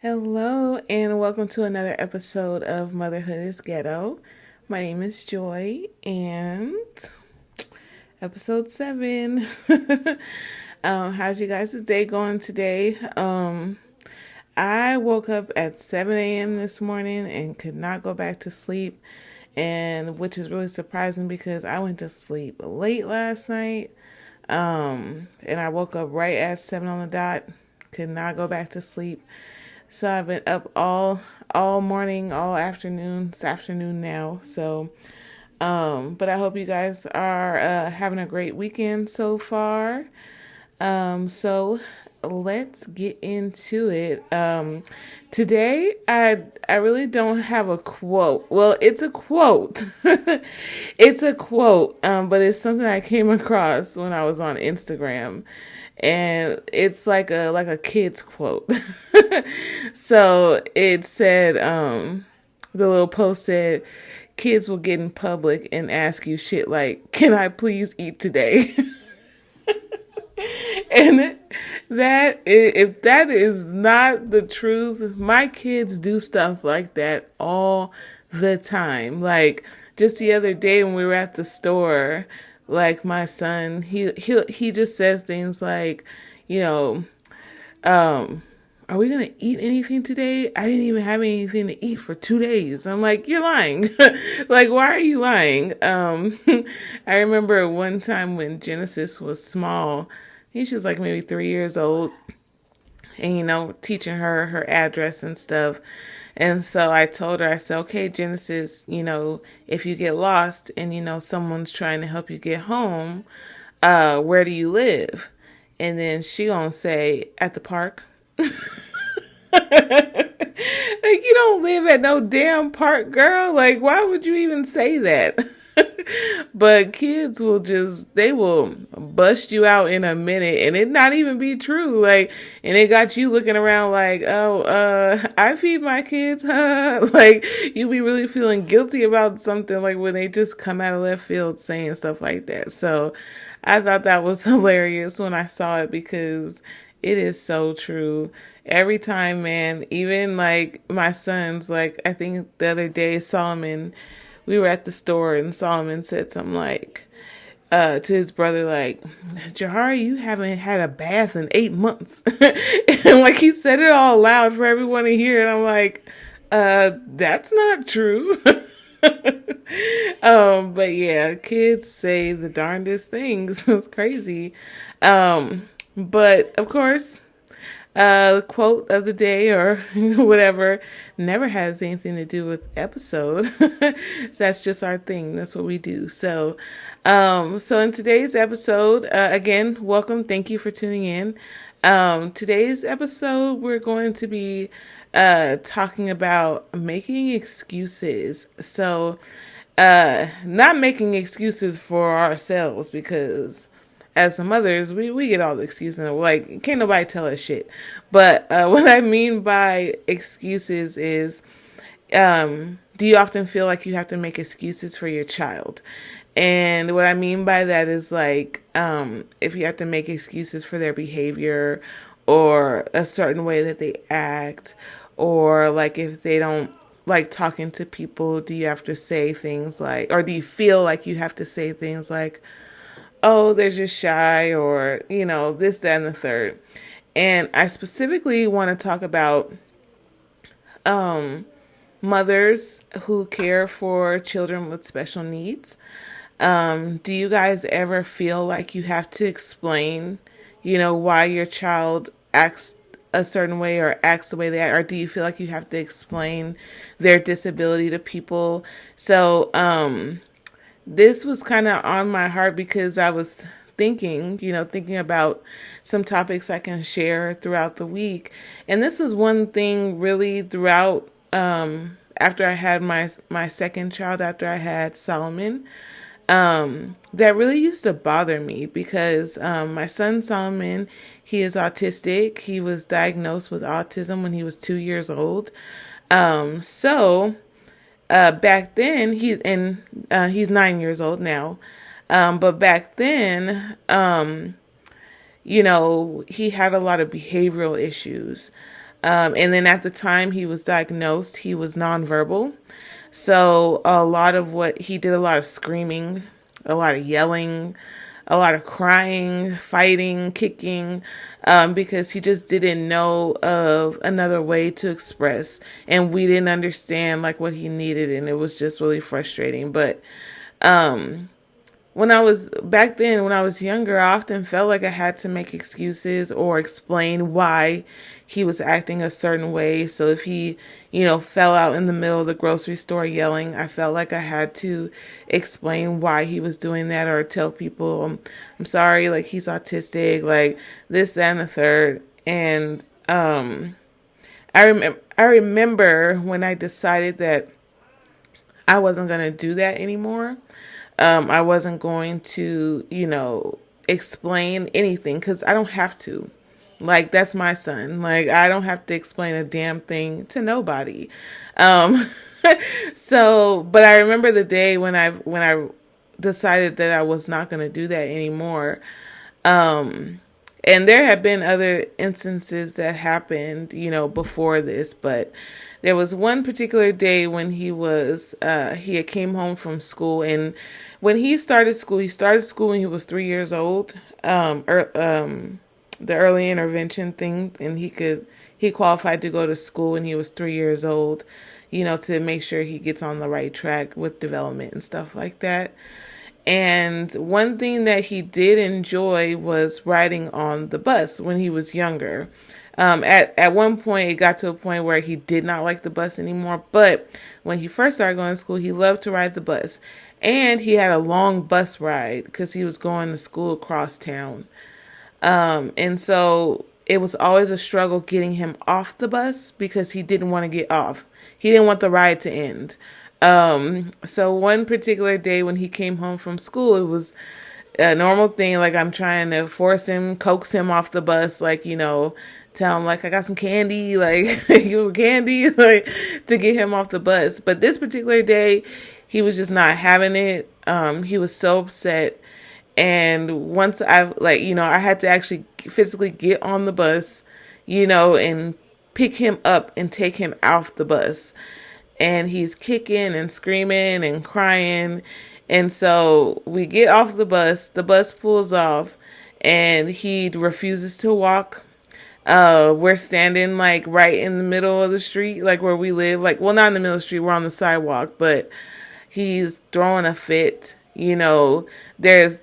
Hello, and welcome to another episode of Motherhood is Ghetto. My name is Joy, and episode 7. How's you guys' day going today? I woke up at 7 a.m. this morning and could not go back to sleep, and which is really surprising because I went to sleep late last night. And I woke up right at 7 on the dot, could not go back to sleep. So I've been up all morning, all afternoon. It's afternoon now. But I hope you guys are having a great weekend so far. So let's get into it. Today I really don't have a quote. Well, it's a quote. It's a quote, but it's something I came across when I was on Instagram, and it's like a kid's quote. So it said, the little post said, "Kids will get in public and ask you shit like, 'Can I please eat today?'" And if that is not the truth, my kids do stuff like that all the time. Like just the other day when we were at the store, like my son, he just says things like, you know, um, are we gonna eat anything today? I didn't even have anything to eat for 2 days. I'm like, you're lying. Like, why are you lying? I remember one time when Genesis was small. I think she was like maybe 3 years old, and teaching her address and stuff. And so I told her, I said, okay, Genesis, if you get lost and someone's trying to help you get home, where do you live? And then she gonna say, at the park. Like, you don't live at no damn park, girl. Like, why would you even say that? But kids they will bust you out in a minute and it not even be true. Like, and it got you looking around like, oh, I feed my kids, huh? Like, you be really feeling guilty about something, like when they just come out of left field saying stuff like that. So I thought that was hilarious when I saw it because it is so true. Every time, man, even like my sons, like I think the other day, Solomon, we were at the store and Solomon said something like, to his brother, like, Jahari, you haven't had a bath in 8 months. And like he said it all loud for everyone to hear. And I'm like, that's not true. But yeah, kids say the darndest things. It's crazy. But of course, quote of the day or whatever never has anything to do with episode. So that's just our thing. That's what we do. So in today's episode, again, welcome. Thank you for tuning in. Today's episode, we're going to be talking about making excuses. So, not making excuses for ourselves because as the mothers, we get all the excuses. Like, can't nobody tell us shit. But what I mean by excuses is, do you often feel like you have to make excuses for your child? And what I mean by that is like, if you have to make excuses for their behavior or a certain way that they act, or like if they don't like talking to people, do you have to say things like, or do you feel like you have to say things like, oh, they're just shy, or, this, that, and the third. And I specifically want to talk about mothers who care for children with special needs. Do you guys ever feel like you have to explain, why your child acts a certain way or acts the way they act? Or do you feel like you have to explain their disability to people? So, this was kind of on my heart because I was thinking about some topics I can share throughout the week. And this is one thing really throughout, after I had my second child, after I had Solomon, that really used to bother me because, my son Solomon, he is autistic. He was diagnosed with autism when he was 2 years old. So, back then he's 9 years old now. But back then, he had a lot of behavioral issues. And then at the time he was diagnosed, he was nonverbal. So a lot of what he did, a lot of screaming, a lot of yelling, a lot of crying, fighting, kicking, because he just didn't know of another way to express, and we didn't understand like what he needed, and it was just really frustrating. But when I was back then, when I was younger, I often felt like I had to make excuses or explain why he was acting a certain way. So if he, fell out in the middle of the grocery store yelling, I felt like I had to explain why he was doing that, or tell people, I'm sorry, like he's autistic, like this, that, and the third. And I remember when I decided that I wasn't going to do that anymore. I wasn't going to, explain anything, because I don't have to. Like, that's my son. Like, I don't have to explain a damn thing to nobody. Um, but I remember the day when I decided that I was not going to do that anymore. Um, and there have been other instances that happened, before this, but there was one particular day when he had came home from school, and when he started school when he was 3 years old, the early intervention thing, and he qualified to go to school when he was 3 years old, to make sure he gets on the right track with development and stuff like that. And one thing that he did enjoy was riding on the bus when he was younger. At one point, it got to a point where he did not like the bus anymore. But when he first started going to school, he loved to ride the bus. And he had a long bus ride because he was going to school across town. And so it was always a struggle getting him off the bus because he didn't want to get off. He didn't want the ride to end. So one particular day when he came home from school, it was a normal thing. Like, I'm trying to coax him off the bus, like, tell him like I got some candy, like you candy, like to get him off the bus. But this particular day, he was just not having it. He was so upset. And once I had to actually physically get on the bus, and pick him up and take him off the bus. And he's kicking and screaming and crying. And so we get off the bus pulls off, and he refuses to walk. We're standing like right in the middle of the street, like where we live, like, well, not in the middle of the street, we're on the sidewalk, but he's throwing a fit. There's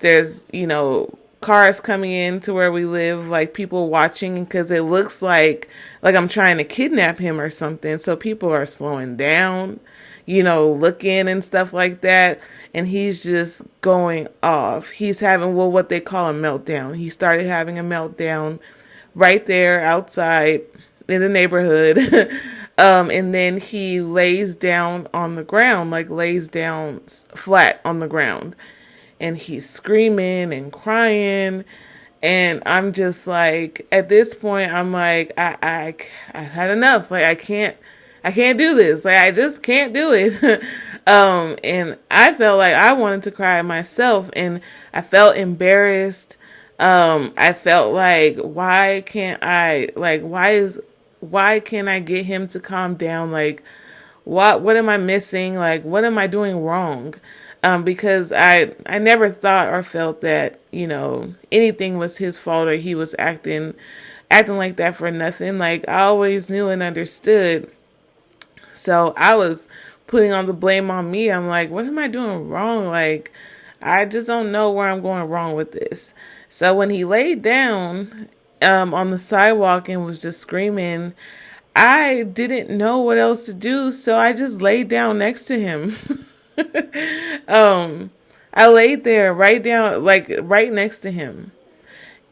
cars coming in to where we live, like people watching, because it looks like I'm trying to kidnap him or something. So people are slowing down, looking and stuff like that. And he's just going off. He's having, what they call a meltdown. He started having a meltdown right there outside in the neighborhood. And then he lays down on the ground, like lays down flat on the ground. And he's screaming and crying. And I'm just like, at this point, I'm like, I've had enough. Like, I can't do this. Like, I just can't do it. And I felt like I wanted to cry myself, and I felt embarrassed. I felt like, why can't I get him to calm down? Like, what am I missing? Like, what am I doing wrong? Because I never thought or felt that, anything was his fault, or he was acting like that for nothing. Like, I always knew and understood. So I was putting all the blame on me. I'm like, what am I doing wrong? Like, I just don't know where I'm going wrong with this. So when he laid down on the sidewalk and was just screaming, I didn't know what else to do. So I just laid down next to him. I laid there right down, like right next to him.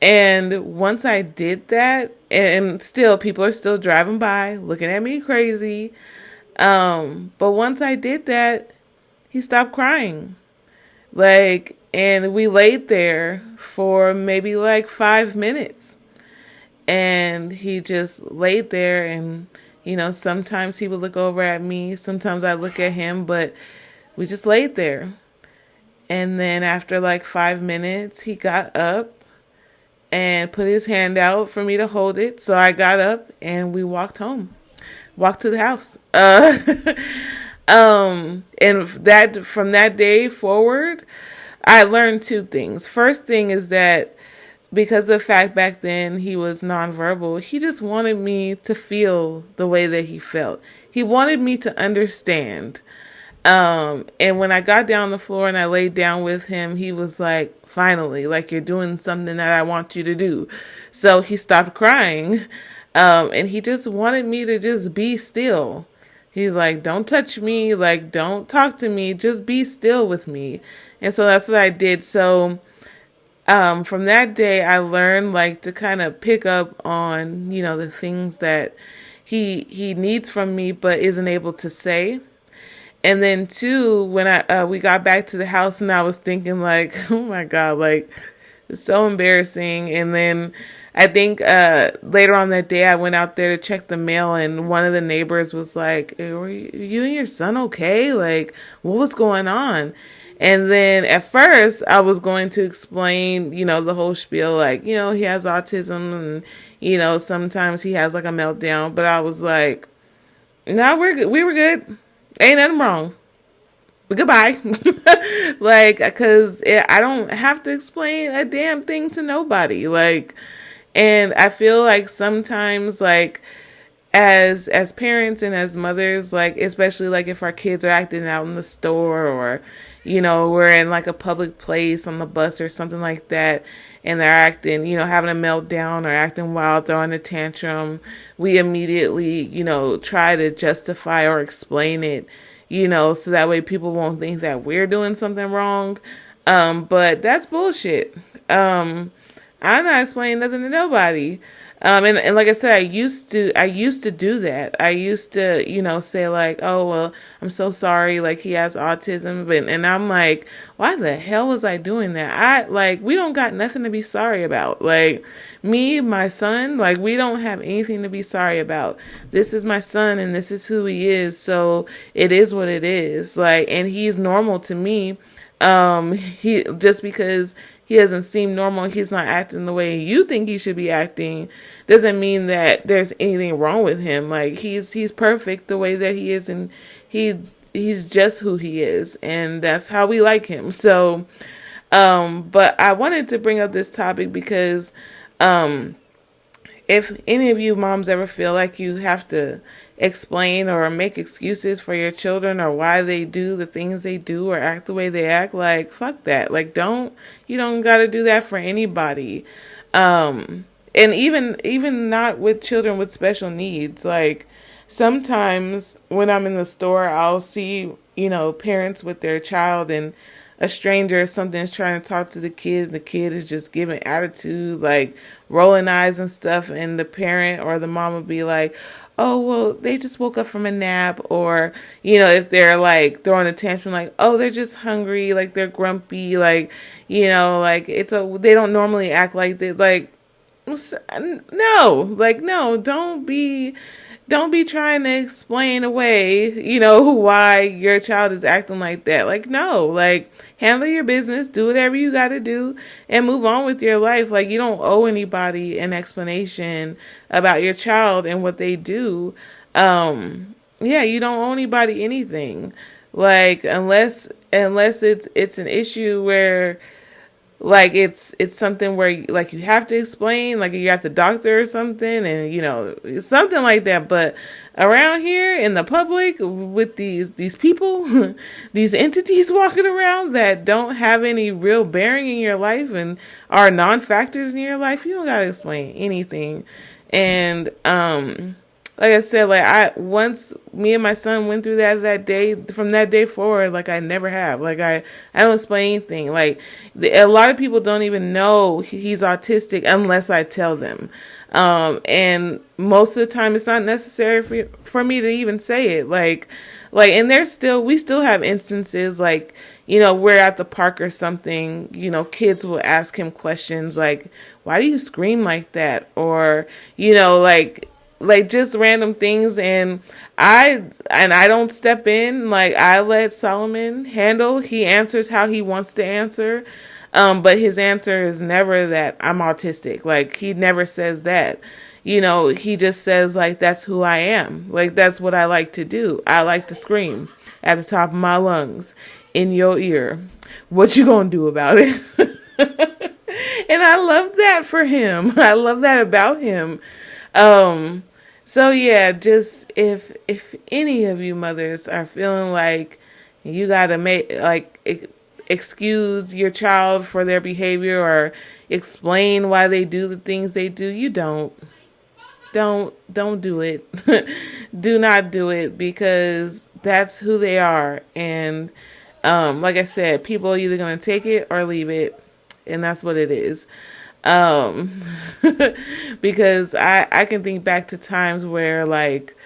And once I did that, and still people are still driving by looking at me crazy. But once I did that, he stopped crying. Like, and we laid there for maybe like 5 minutes. And he just laid there, and, sometimes he would look over at me. Sometimes I look at him, but we just laid there. And then after like 5 minutes, he got up and put his hand out for me to hold it. So I got up and we walked home, walked to the house. And that from that day forward, I learned two things. First thing is that because of the fact back then he was nonverbal, he just wanted me to feel the way that he felt. He wanted me to understand. And when I got down on the floor and I laid down with him, he was like, finally, like, you're doing something that I want you to do. So he stopped crying. And he just wanted me to just be still. He's like, don't touch me. Like, don't talk to me. Just be still with me. And so that's what I did. So, from that day, I learned like to kind of pick up on, the things that he needs from me, but isn't able to say. And then two, when we got back to the house and I was thinking like, oh my God, like it's so embarrassing. And then I think later on that day, I went out there to check the mail and one of the neighbors was like, hey, were you and your son okay? Like, what was going on? And then at first I was going to explain, the whole spiel, like, he has autism and, sometimes he has like a meltdown. But I was like, no, we're good. We were good. Ain't nothing wrong. Goodbye. Like, because I don't have to explain a damn thing to nobody. Like, and I feel like sometimes, like, as parents and as mothers, like, especially like if our kids are acting out in the store or, we're in like a public place on the bus or something like that, and they're acting, having a meltdown or acting wild, throwing a tantrum, we immediately, try to justify or explain it, so that way people won't think that we're doing something wrong. But that's bullshit. I'm not explaining nothing to nobody. And like I said, I used to do that. I used to, say like, oh, well, I'm so sorry. Like he has autism. And I'm like, why the hell was I doing that? We don't got nothing to be sorry about. Like me, my son, like we don't have anything to be sorry about. This is my son and this is who he is. So it is what it is. Like, and he's normal to me. He just because he doesn't seem normal, he's not acting the way you think he should be acting, doesn't mean that there's anything wrong with him. Like he's perfect the way that he is, and he's just who he is, and that's how we like him. So, but I wanted to bring up this topic because, if any of you moms ever feel like you have to explain or make excuses for your children or why they do the things they do or act the way they act, like, fuck that. Like, you don't got to do that for anybody. And even not with children with special needs. Like, sometimes when I'm in the store, I'll see, parents with their child and a stranger or something is trying to talk to the kid, and the kid is just giving attitude, like rolling eyes and stuff, and the parent or the mom will be like, oh, well, they just woke up from a nap, or, if they're like throwing a tantrum, like, oh, they're just hungry, like they're grumpy, like, like they don't normally act like this, like, no, don't be trying to explain away, why your child is acting like that. Like, no, like, handle your business, do whatever you got to do, and move on with your life. Like, you don't owe anybody an explanation about your child and what they do. You don't owe anybody anything. Like, unless it's an issue where, like, it's something where, like, you have to explain, like, you're at the doctor or something, and, something like that. But around here in the public with these people, these entities walking around that don't have any real bearing in your life and are non-factors in your life, you don't got to explain anything. And, like I said, like once me and my son went through that day, from that day forward, like I never have. Like I don't explain anything. Like a lot of people don't even know he's autistic unless I tell them. And most of the time it's not necessary for me to even say it. Like, and we still have instances like, we're at the park or something, kids will ask him questions like, why do you scream like that? Or, like just random things, and I don't step in. Like, I let Solomon handle. He answers how he wants to answer. But his answer is never that I'm autistic. Like, he never says that. He just says, like, that's who I am. Like, that's what I like to do. I like to scream at the top of my lungs in your ear. What you gonna do about it? And I love that for him. I love that about him. So yeah, just if any of you mothers are feeling like you gotta make excuse your child for their behavior or explain why they do the things they do, you don't do it. Do not do it, because that's who they are. And like I said, people are either going to take it or leave it, and that's what it is. Um, because I can think back to times where, like,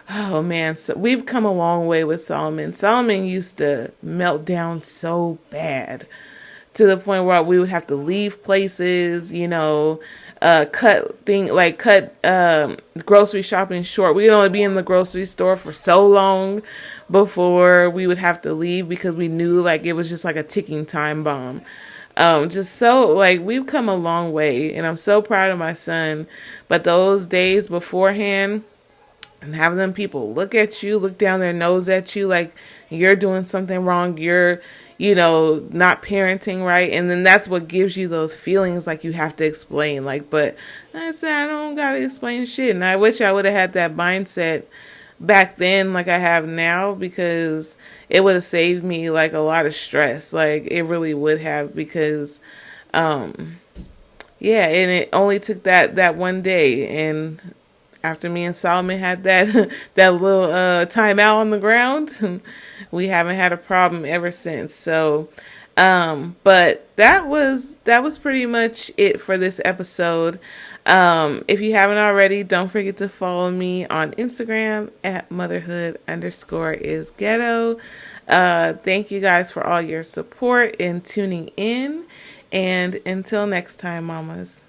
oh man, so we've come a long way with Solomon. Solomon used to melt down so bad, to the point where we would have to leave places, cut grocery shopping short. We'd only be in the grocery store for so long before we would have to leave, because we knew, like, it was just like a ticking time bomb. Just so, like, we've come a long way, and I'm so proud of my son. But those days beforehand, and having them people look at you, look down their nose at you like you're doing something wrong, you're, not parenting right. And then that's what gives you those feelings like you have to explain. Like, but I said, I don't got to explain shit. And I wish I would have had that mindset back then like I have now, because it would have saved me, like, a lot of stress. Like, it really would have, because, yeah, and it only took that one day. And after me and Solomon had that that little time out on the ground, we haven't had a problem ever since. So, but that was pretty much it for this episode. If you haven't already, don't forget to follow me on Instagram at motherhood_is_ghetto. Thank you guys for all your support and tuning in. And until next time, mamas.